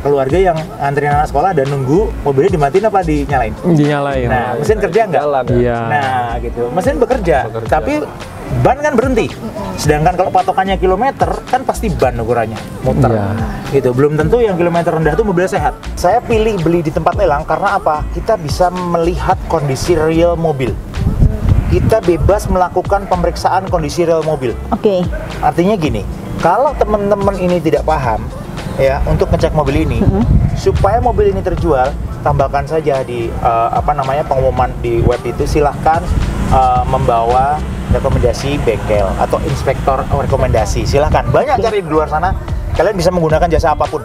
keluarga yang anterin anak sekolah dan nunggu mobilnya dimatiin apa dinyalain? Dinyalain. Nah, mesin kerja nggak? Iya. Nah, gitu. Mesin bekerja, tapi ban kan berhenti. Sedangkan kalau patokannya kilometer, kan pasti ban ukurannya, muter. Iya. Gitu. Belum tentu yang kilometer rendah itu mobilnya sehat. Saya pilih beli di tempat lelang karena apa? Kita bisa melihat kondisi real mobil. Kita bebas melakukan pemeriksaan kondisi real mobil. Oke. Artinya gini, kalau teman-teman ini tidak paham, ya, untuk ngecek mobil ini, supaya mobil ini terjual, tambahkan saja di pengumuman di web itu, silahkan membawa rekomendasi bengkel atau inspektor rekomendasi. Silahkan, banyak cari di luar sana, kalian bisa menggunakan jasa apapun.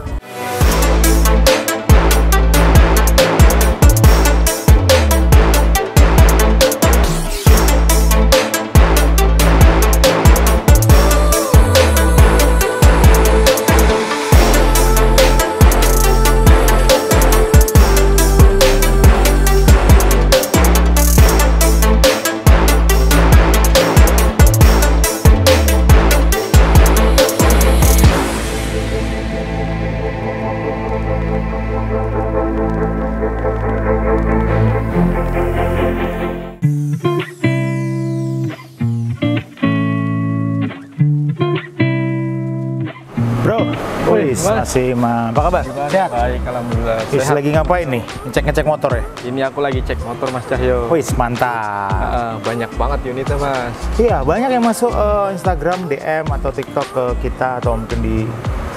Masih, apa kabar? Sehat? Baik, alhamdulillah. Sehat. Lagi ngapain nih? Ngecek motor ya? Ini aku lagi cek motor Mas Cahyo. Wih, mantap. Banyak banget unitnya Mas. Iya, banyak yang masuk Instagram, DM atau TikTok ke kita atau mungkin di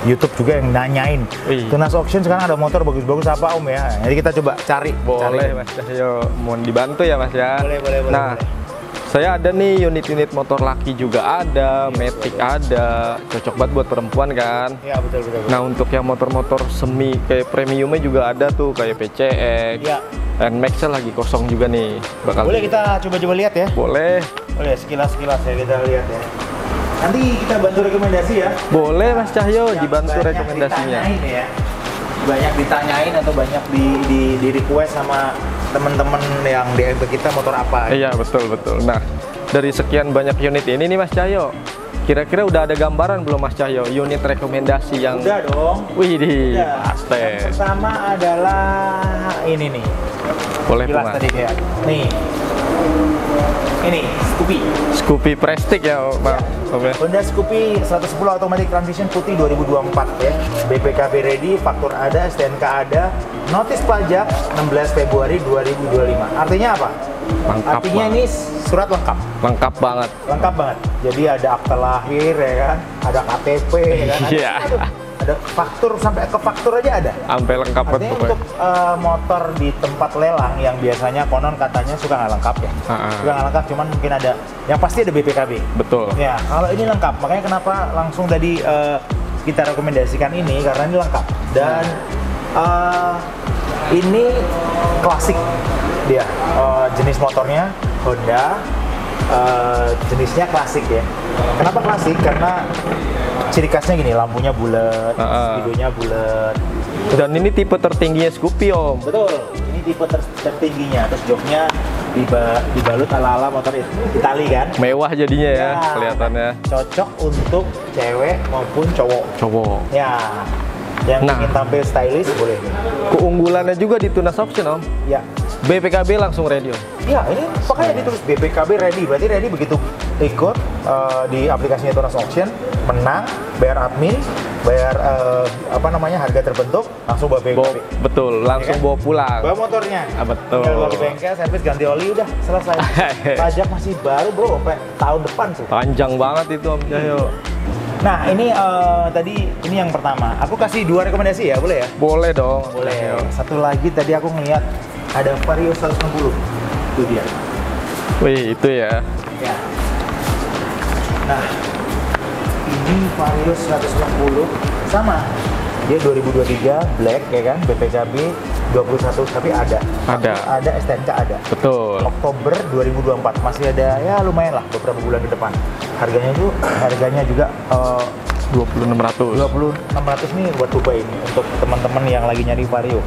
YouTube juga yang nanyain. Tunas Auction sekarang ada motor bagus-bagus apa Om ya? Jadi kita coba cari. Boleh Mas Cahyo, mohon dibantu ya Mas ya. Boleh. Nah, saya ada nih unit-unit motor laki juga ada, Matic ada, cocok banget buat perempuan kan. Iya, betul. Nah, untuk yang motor-motor semi kayak premiumnya juga ada tuh, kayak PCX. Iya. NMAX lagi kosong juga nih. Boleh kita coba-coba lihat ya? Boleh. Boleh, sekilas-sekilas ya kita lihat ya. Nanti kita bantu rekomendasi ya. Boleh Mas Cahyo, Yang dibantu banyak rekomendasinya. Ditanyain ya. Banyak ditanyain atau banyak di request sama teman-teman yang DM ke kita motor apa. Iya, betul. Nah, dari sekian banyak unit ini nih Mas Cahyo, kira-kira udah ada gambaran belum Mas Cahyo unit rekomendasi yang... Udah dong. Widih, pasti. Yang pertama adalah ini nih. Boleh tuh Jelas Mas. tadi kayak nih. Ini Scoopy Prestige ya Pak. Ya. Honda Scoopy 110 automatic transmission putih 2024 ya. BPKB ready, faktur ada, STNK ada, notis pajak 16 Februari 2025. Artinya apa? Lengkap Artinya banget. ini surat lengkap. Lengkap banget. Lengkap banget. Jadi ada akta lahir ya kan, ada KTP ya kan. Iya. Ada faktur, sampai ke faktur aja ada. Sampai lengkap banget Artinya pokoknya. untuk motor di tempat lelang yang biasanya konon katanya suka nggak lengkap ya. Suka nggak lengkap, cuman mungkin ada, yang pasti ada BPKB. Betul. Ya, kalau ini lengkap. Makanya kenapa langsung tadi kita rekomendasikan ini, karena ini lengkap. Dan ini klasik dia. Jenis motornya Honda, jenisnya klasik ya. Kenapa klasik? Karena ciri khasnya gini, lampunya bulat, speedonya bulat. Dan ini tipe tertingginya Scoopy Om. Betul, ini tipe tertingginya. Terus joknya dibalut ala-ala motor Itali kan. Mewah jadinya ya kelihatannya. Cocok untuk cewek maupun cowok. Ya, yang ingin tampil stylish boleh. Keunggulannya juga di Tunas Auction Om. Ya. BPKB langsung ready Om. Ya, ini pokoknya ditulis BPKB ready. Berarti ready begitu ikut di aplikasinya Tunas Auction, menang, bayar admin, bayar harga terbentuk, langsung bawa BPKB. Betul, langsung ya kan? bawa pulang. Bawa motornya. Betul. Tinggal bawa ke bengkel, servis, ganti oli, udah selesai. Pajak masih baru bro, sampai tahun depan tuh. Panjang banget itu Om Cahyo. Nah, ini tadi ini yang pertama. Aku kasih 2 rekomendasi ya, boleh ya? Boleh dong. Boleh. Satu lagi tadi aku ngeliat ada Vario 160. Itu dia. Wih, itu ya. Ya. Nah, ini Vario 160 sama. Dia 2023 black ya kan, BPKB 21 tapi ada STNK ada. Betul. Oktober 2024 masih ada ya lumayan lah beberapa bulan ke depan. Harganya juga 2600. 2600 nih buat Dubai ini untuk teman-teman yang lagi nyari Vario.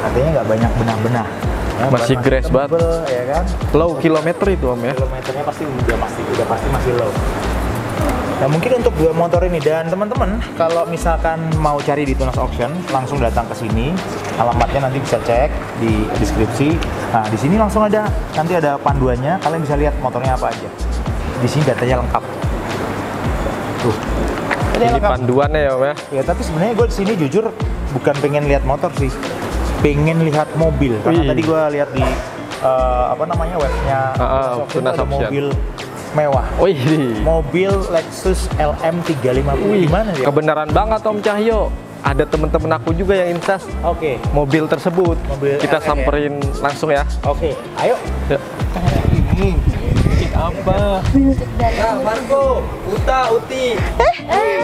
Artinya nggak banyak benah-benah. Ya, masih grass banget. Ya kan? Low kilometer itu Om ya. Kilometernya udah pasti masih low. Nah mungkin untuk dua motor ini, dan teman-teman kalau misalkan mau cari di Tunas Auction langsung datang ke sini, alamatnya nanti bisa cek di deskripsi. Nah di sini langsung ada, nanti ada panduannya, kalian bisa lihat motornya apa aja. Di sini datanya lengkap. Tuh. Ini panduannya ya, Om ya. Ya tapi sebenarnya gue di sini jujur bukan pengen lihat motor sih, pengen lihat mobil. Karena tadi gue lihat di apa namanya webnya Tunas ada Auction. mobil mewah. Mobil Lexus LM 350. Gimana ya? Kebenaran banget Om Cahyo. Ada temen-temen aku juga yang instas mobil tersebut. Mobil kita LM samperin ya? Langsung ya. Oke, ayo. Ya. Ini apa? Nah, Marco, Uta, Uti.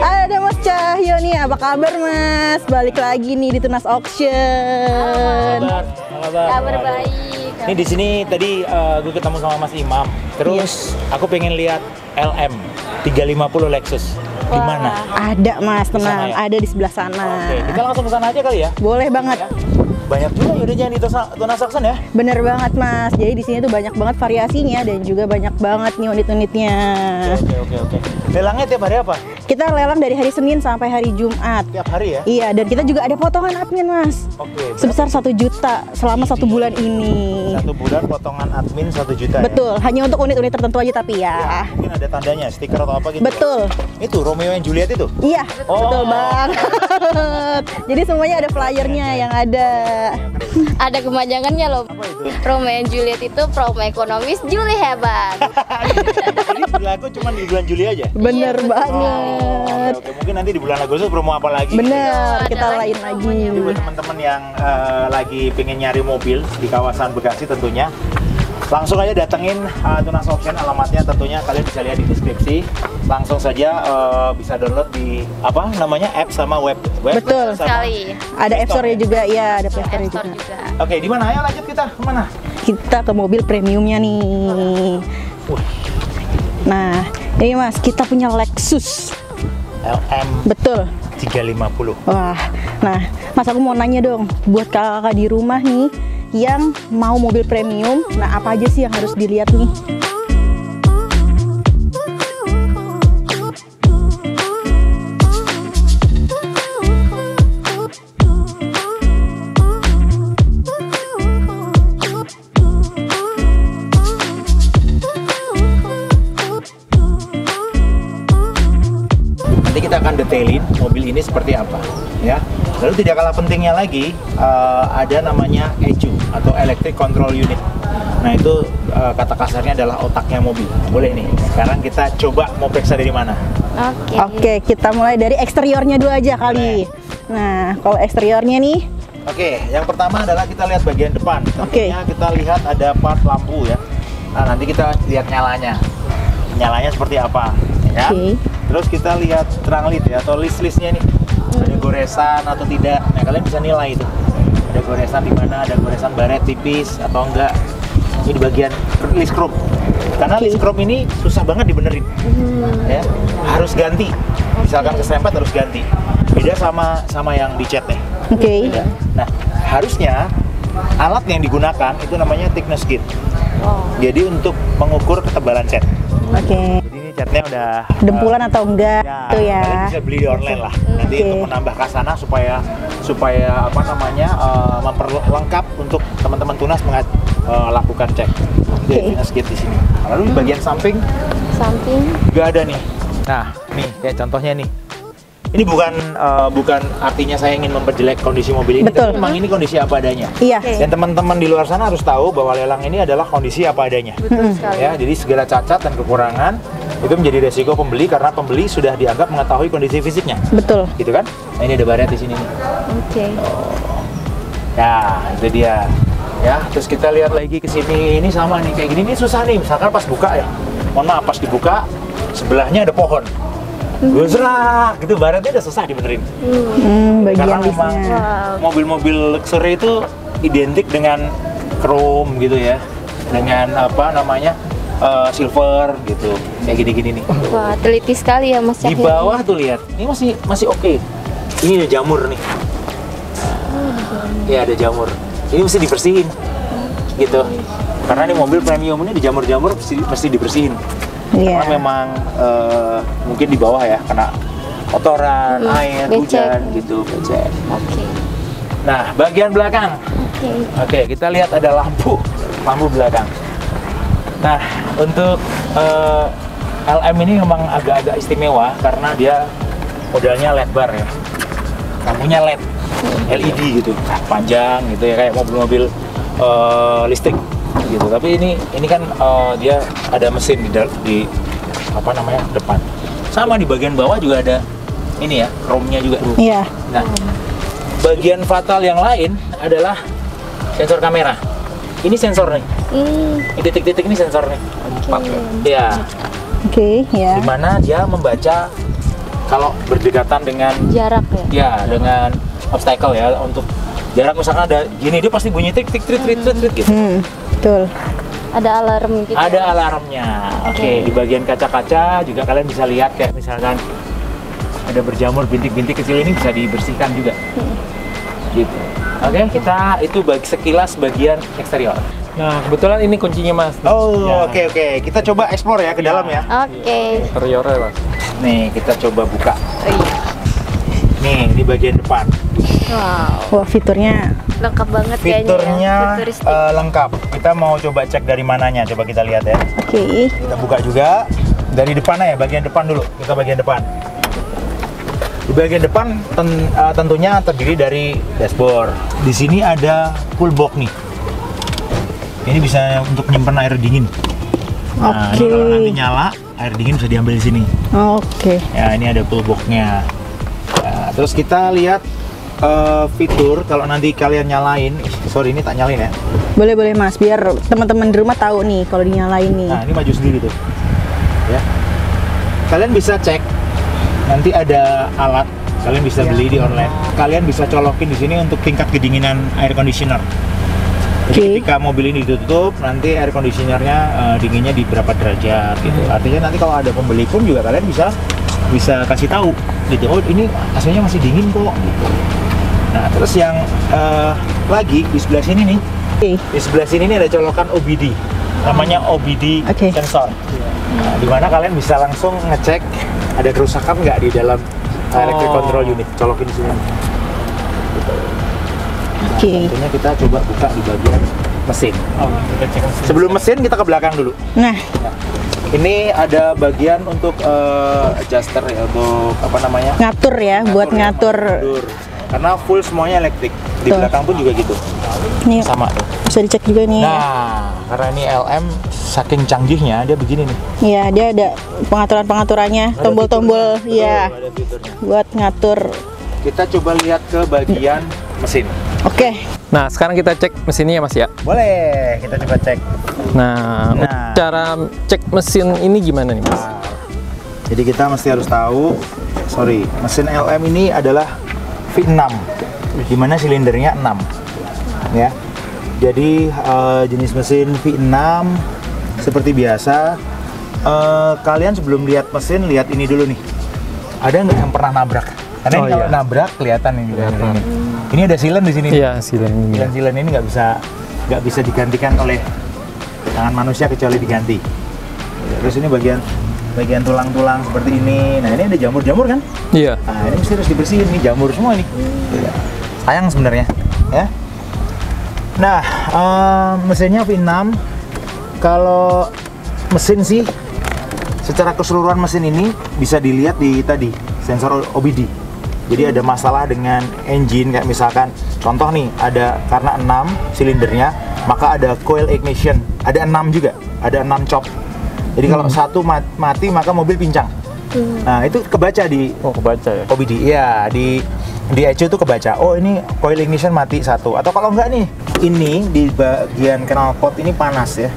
Ada Mas Cahyo nih, apa kabar Mas? Balik lagi nih di Tunas Auction. Kabar baik. Ini di sini tadi gue ketemu sama Mas Imam. Terus aku pengen lihat LM 350 Lexus. Di mana? Ada Mas, tenang. ya? Ada di sebelah sana. Oke, kita langsung ke sana aja kali ya. Boleh banget. Banyak juga unitnya di Tunas Auction ya. Bener banget Mas. Jadi di sini tuh banyak banget variasinya dan juga banyak banget nih unit-unitnya. Oke. Lelangnya tiap hari apa? Kita lelang dari hari Senin sampai hari Jumat. Tiap hari ya? Iya, dan kita juga ada potongan admin Mas. Oke. Sebesar 1 juta selama 1 bulan ini. 1 bulan potongan admin 1 juta. Betul, hanya untuk unit-unit tertentu aja tapi ya. Mungkin ada tandanya, stiker atau apa gitu. Betul. Itu Romeo and Juliet itu? Iya, Oh. betul banget. Jadi semuanya ada flyernya yang ada. Ada kepanjangannya loh. Apa itu? Romeo and Juliet itu promo ekonomis, Juli hebat. Jadi berlaku cuma di bulan Juli aja? Bener betul. banget. Oke, mungkin nanti di bulan Agustus promo apa lagi? Bener, Ada kita lagi lain lagi. Jadi buat teman-teman yang lagi pengen nyari mobil di kawasan Bekasi tentunya, langsung aja datengin Tunas Auction, alamatnya tentunya kalian bisa lihat di deskripsi. Langsung saja bisa download di apa namanya app sama web. Betul. sama- Sekali. Ada App Store-nya juga, ya ada Play App Store-nya Store juga. juga. Oke, di mana? Ayo lanjut kita kemana? Kita ke mobil premiumnya nih. Wih, Nah, ini Mas, kita punya Lexus. LM Betul. 350. Wah, nah Mas aku mau nanya dong, buat kakak-kakak di rumah nih yang mau mobil premium, nah apa aja sih yang harus dilihat nih? Nanti kita akan detailin mobil ini seperti apa, ya. Lalu tidak kalah pentingnya lagi ada namanya ECU atau Electric Control Unit. Nah itu kata kasarnya adalah otaknya mobil. Boleh nih. Sekarang kita coba mau periksa dari mana. Oke. Oke, kita mulai dari eksteriornya dulu aja kali. Nah, kalau eksteriornya nih, Oke, yang pertama adalah kita lihat bagian depan. Tentunya kita lihat ada part lampu ya. Nah nanti kita lihat nyalanya. Nyalanya seperti apa, ya kan? Oke. Terus kita lihat terang lid ya, atau list-listnya nih. Ada goresan atau tidak. Nah kalian bisa nilai itu. Ada goresan di mana, ada goresan baret tipis atau enggak. Ini di bagian list chrome. Karena list chrome ini susah banget dibenerin. Ya, harus ganti. Misalkan keserempet harus ganti. Beda sama yang dicat nih. oke. Beda. Nah, harusnya alat yang digunakan itu namanya thickness gauge. Jadi untuk mengukur ketebalan cat. Oke. Jadi ini catnya udah Dempulan atau enggak tuh ya. Kalian bisa beli di online lah. Nanti Oke. untuk menambah kasana supaya apa namanya memperlengkap untuk teman-teman tunas lakukan cek. Jadi Oke. thickness gauge di sini. Lalu di bagian samping Samping. juga ada nih. Nah, nih kayak contohnya nih. Ini bukan artinya saya ingin memperjelek kondisi mobil ini, Betul. tapi memang ini kondisi apa adanya. Iya. Oke. Dan teman-teman di luar sana harus tahu bahwa lelang ini adalah kondisi apa adanya. Betul sekali. Ya, jadi segala cacat dan kekurangan itu menjadi resiko pembeli karena pembeli sudah dianggap mengetahui kondisi fisiknya. Betul. Gitu kan? Nah, ini ada baret di sini nih. Oke. Ya, itu dia. Ya, terus kita lihat lagi ke sini. Ini sama nih, kayak gini nih susah nih. Misalkan pas buka ya. Mohon maaf, pas dibuka sebelahnya ada pohon. Gusrak, gitu baretnya udah susah dibenerin. Karena Bagian memang listnya. mobil-mobil luxury itu identik dengan chrome gitu ya, dengan apa namanya silver gitu, kayak gini-gini nih. Wah, teliti sekali ya Mas Di Cahyo. bawah tuh lihat, ini masih oke. Ini ada jamur nih. Ya ada jamur. Ini mesti dibersihin, gitu. Karena ini mobil premium ini di jamur-jamur mesti dibersihin. Iya. Karena memang mungkin di bawah ya kena kotoran, air, becek. hujan gitu, becek. Oke. Nah, bagian belakang. Oke, kita lihat ada lampu belakang. Nah, untuk LM ini memang agak-agak istimewa karena dia modelnya LED bar ya. Lampunya LED gitu, panjang gitu ya, kayak mobil-mobil listrik gitu. Tapi ini kan dia ada mesin di apa namanya depan. Sama di bagian bawah juga ada ini ya, chrome-nya juga. Iya. Nah, bagian fatal yang lain adalah sensor kamera. Ini sensor nih. Ini titik-titik ini sensor nih. Ya, Oke, ya. dimana dia membaca kalau berdekatan dengan Jarak ya. ya dengan obstacle ya, untuk jarak misalkan ada gini dia pasti bunyi trik trik trik trik trik trik gitu. Betul. Ada alarm gitu. Ada alarmnya. Oke, di bagian kaca-kaca juga kalian bisa lihat kayak misalkan ada berjamur bintik-bintik kecil ini bisa dibersihkan juga. Gitu. Oke, kita itu sekilas bagian eksterior. Nah, kebetulan ini kuncinya Mas. Oh, Ya. oke. Kita coba explore ya ke dalam ya. Oke. Interiornya Mas. Nih, kita coba buka. Nih, di bagian depan. Wow. Wah, fiturnya Lengkap banget kayaknya. Fiturnya Ya. Futuristik. lengkap. Kita mau coba cek dari mananya. Coba kita lihat ya. oke. Kita buka juga dari depan ya, bagian depan dulu. Kita bagian depan. Di bagian depan tentunya terdiri dari dashboard. Di sini ada cool box nih. Ini bisa untuk nyimpen air dingin. Nah, ini Oke. kalau nanti nyala, air dingin bisa diambil di sini. Oke. Ya, ini ada cool box-nya. Nah, terus kita lihat fitur kalau nanti kalian nyalain. Sorry, ini tak nyalain ya. Boleh Mas, biar teman-teman di rumah tahu nih kalau dinyalain nih. Nah, ini maju sendiri tuh. Ya. Kalian bisa cek. Nanti ada alat, kalian bisa beli di online. Kalian bisa colokin di sini untuk tingkat kedinginan air conditioner. Jadi Oke. ketika mobil ini ditutup, nanti air conditionernya dinginnya di berapa derajat gitu. Artinya nanti kalau ada pembeli pun juga kalian bisa kasih tahu gitu. Oh, ini AC-nya masih dingin kok gitu. Nah, terus yang lagi di sebelah sini nih. Oke. Di sebelah sini nih ada colokan OBD. Namanya OBD Oke. sensor. Nah, di mana kalian bisa langsung ngecek ada kerusakan nggak di dalam electric control unit. Colokin di sini. Gitu. Nah, Oke. tentunya kita coba buka di bagian mesin. Kita cek mesin. Sebelum mesin kita ke belakang dulu. Nah, Ini ada bagian untuk adjuster ya, untuk apa namanya? ngatur ya, buat ngatur. Mundur. Karena full semuanya elektrik. Di Tuh. belakang pun juga gitu. Nih, Sama tuh. bisa dicek juga nih. Nah, karena ini LM saking canggihnya dia begini nih. Iya, dia ada pengaturan-pengaturannya, Ada tombol-tombol, fiturnya. iya, Betul, ada fiturnya. buat ngatur. Kita coba lihat ke bagian mesin. Oke, Nah, sekarang kita cek mesinnya ya Mas ya. Boleh, kita coba cek. Nah, Nah. cara cek mesin ini gimana nih Mas? Nah, jadi kita mesti harus tahu, mesin LM ini adalah V6, di mana silindernya 6, ya. Jadi jenis mesin V6 seperti biasa. Kalian sebelum lihat mesin, lihat ini dulu nih. Ada nggak yang pernah nabrak? Karena Oh, ini kalau iya. nabrak kelihatan ini. Kelihatan. Ini ada silen di sini. Iya, silen ini. Silen ini nggak bisa digantikan oleh tangan manusia kecuali diganti. Terus ini bagian tulang-tulang seperti ini. Nah, ini ada jamur-jamur kan? Iya. Nah, ini mesti harus dibersihin nih, jamur semua nih. Sayang sebenarnya, ya. Nah, mesinnya V6. Kalau mesin sih, secara keseluruhan mesin ini bisa dilihat di tadi sensor OBD. Jadi ada masalah dengan engine, kayak misalkan contoh nih, ada karena 6 silindernya, maka ada coil ignition, ada 6 juga, ada 6 chop. Jadi kalau satu mati maka mobil pincang. Nah, itu kebaca di Oh, kebaca ya. OBD. Iya, di ECU itu kebaca. Oh, ini coil ignition mati satu. Atau kalau enggak nih, ini di bagian knalpot ini panas ya.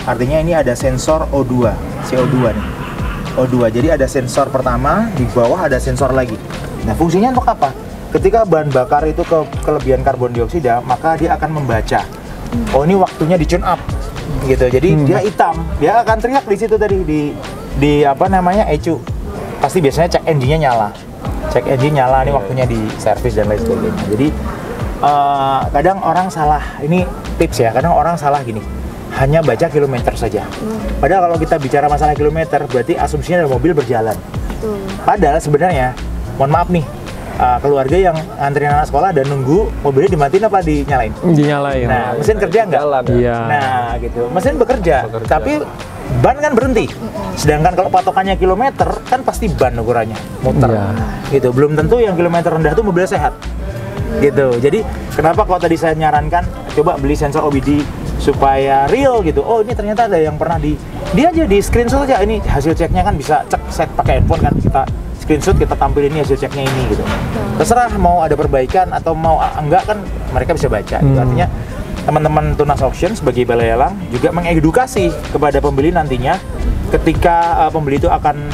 Artinya ini ada sensor O2, CO2 nih. O2. Jadi ada sensor pertama, di bawah ada sensor lagi. Nah, fungsinya untuk apa? Ketika bahan bakar itu kelebihan karbon dioksida, maka dia akan membaca. Oh, ini waktunya di tune up. Gitu. Jadi dia hitam. Dia akan teriak di situ tadi di apa namanya ECU. Pasti biasanya cek engine-nya nyala. Cek engine nyala, ini waktunya di servis dan lain sebagainya. Jadi kadang orang salah. Ini tips ya. Kadang orang salah gini. hanya baca kilometer saja. Padahal kalau kita bicara masalah kilometer, berarti asumsinya adalah mobil berjalan. Padahal sebenarnya, mohon maaf nih, keluarga yang nganterin anak sekolah dan nunggu mobilnya dimatiin apa dinyalain? Dinyalain. Nah, mesin kerja nggak? Jalan, ya? Iya. Nah, gitu. Mesin bekerja, tapi ban kan berhenti. Sedangkan kalau patokannya kilometer, kan pasti ban ukurannya, muter. Iya. Gitu. Belum tentu yang kilometer rendah tuh mobilnya sehat. Gitu. Jadi, kenapa kalau tadi saya nyarankan coba beli sensor OBD supaya real gitu. Oh, ini ternyata ada yang pernah dia aja di screenshot aja, ini hasil ceknya kan bisa cek set pakai handphone kan, kita screenshot, kita tampilin ini hasil ceknya ini gitu. Terserah mau ada perbaikan atau mau enggak kan mereka bisa baca. Gitu. Artinya teman-teman Tunas Auction sebagai balai lelang juga mengedukasi kepada pembeli nantinya ketika pembeli itu akan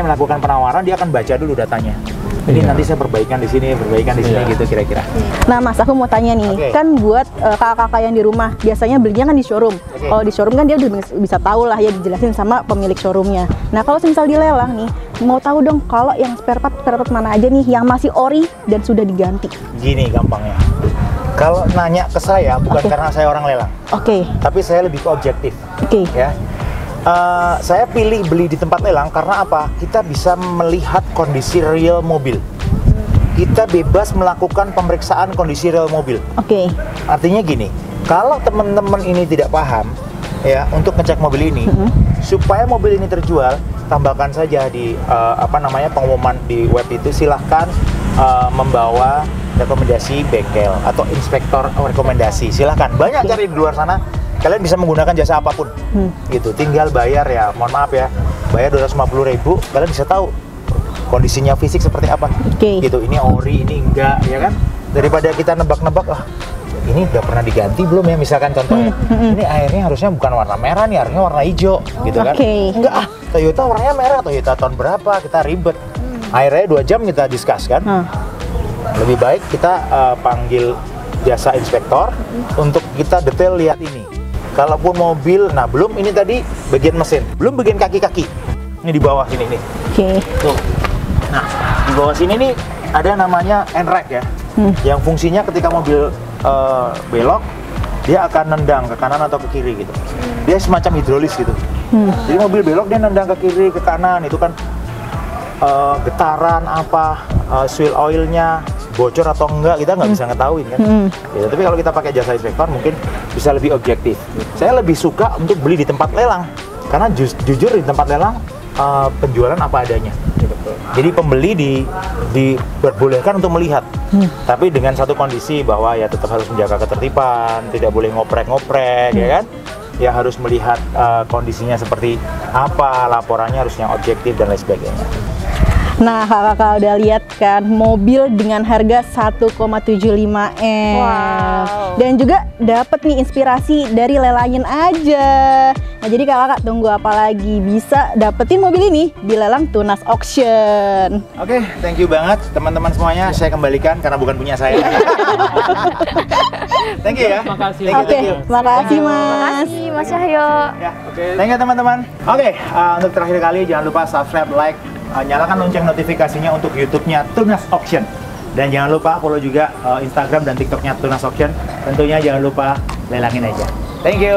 melakukan penawaran, dia akan baca dulu datanya. Ini nanti saya perbaikan di sini, gitu kira-kira. Nah Mas, aku mau tanya nih, kan buat kakak-kakak yang di rumah biasanya belinya kan di showroom. Kalau di showroom kan dia udah bisa tahu lah ya, dijelasin sama pemilik showroomnya. Nah kalau misal dilelang nih, mau tahu dong kalau yang spare part mana aja nih yang masih ori dan sudah diganti. Gini gampangnya, kalau nanya ke saya bukan karena saya orang lelang, tapi saya lebih ke objektif. Ya. Saya pilih beli di tempat lelang karena apa? Kita bisa melihat kondisi real mobil. Kita bebas melakukan pemeriksaan kondisi real mobil. Artinya gini, kalau teman-teman ini tidak paham ya untuk ngecek mobil ini, supaya mobil ini terjual, tambahkan saja di pengumuman di web itu, silahkan membawa rekomendasi bengkel atau inspektor rekomendasi. Silahkan, banyak cari di luar sana. Kalian bisa menggunakan jasa apapun, gitu. Tinggal bayar ya, mohon maaf ya, bayar 250.000, kalian bisa tahu kondisinya fisik seperti apa, gitu. Ini ori, ini enggak, ya kan? Daripada kita nebak-nebak, ini udah pernah diganti belum ya? Misalkan contohnya, ini airnya harusnya bukan warna merah nih, harusnya warna hijau, gitu kan? Enggak, Toyota warnanya merah, Toyota tahun berapa? Kita ribet. Airnya 2 jam kita discuss kan? Lebih baik kita panggil jasa inspektor untuk kita detail lihat ini. Kalaupun mobil, nah belum ini tadi bagian mesin, belum bagian kaki-kaki. Ini di bawah sini nih. Tuh. Nah, di bawah sini nih ada namanya N-rack ya. Yang fungsinya ketika mobil belok, dia akan nendang ke kanan atau ke kiri gitu. Dia semacam hidrolis gitu. Jadi mobil belok dia nendang ke kiri, ke kanan, itu kan getaran swell oilnya bocor atau enggak kita nggak bisa ngetahuin kan. Ya, tapi kalau kita pakai jasa inspektor mungkin bisa lebih objektif. Saya lebih suka untuk beli di tempat lelang karena jujur di tempat lelang penjualan apa adanya. Jadi pembeli diperbolehkan untuk melihat, tapi dengan satu kondisi bahwa ya tetap harus menjaga ketertiban, tidak boleh ngoprek-ngoprek, ya kan? Ya harus melihat kondisinya seperti apa, laporannya harus yang objektif dan lain sebagainya. Nah, kakak udah lihat kan mobil dengan harga 1,75 M. Dan juga dapat nih inspirasi dari lelangin aja. Nah, jadi kakak tunggu apa lagi? Bisa dapetin mobil ini di lelang Tunas Auction. Oke, thank you banget teman-teman semuanya. Saya kembalikan karena bukan punya saya. Thank you ya. Makasih. Makasih Mas. Makasih Mas Cahyo. Ya, thank you teman-teman. Oke, untuk terakhir kali jangan lupa subscribe, like, nyalakan lonceng notifikasinya untuk YouTube-nya Tunas Auction. Dan jangan lupa follow juga Instagram dan TikTok-nya Tunas Auction. Tentunya jangan lupa lelangin aja. Thank you.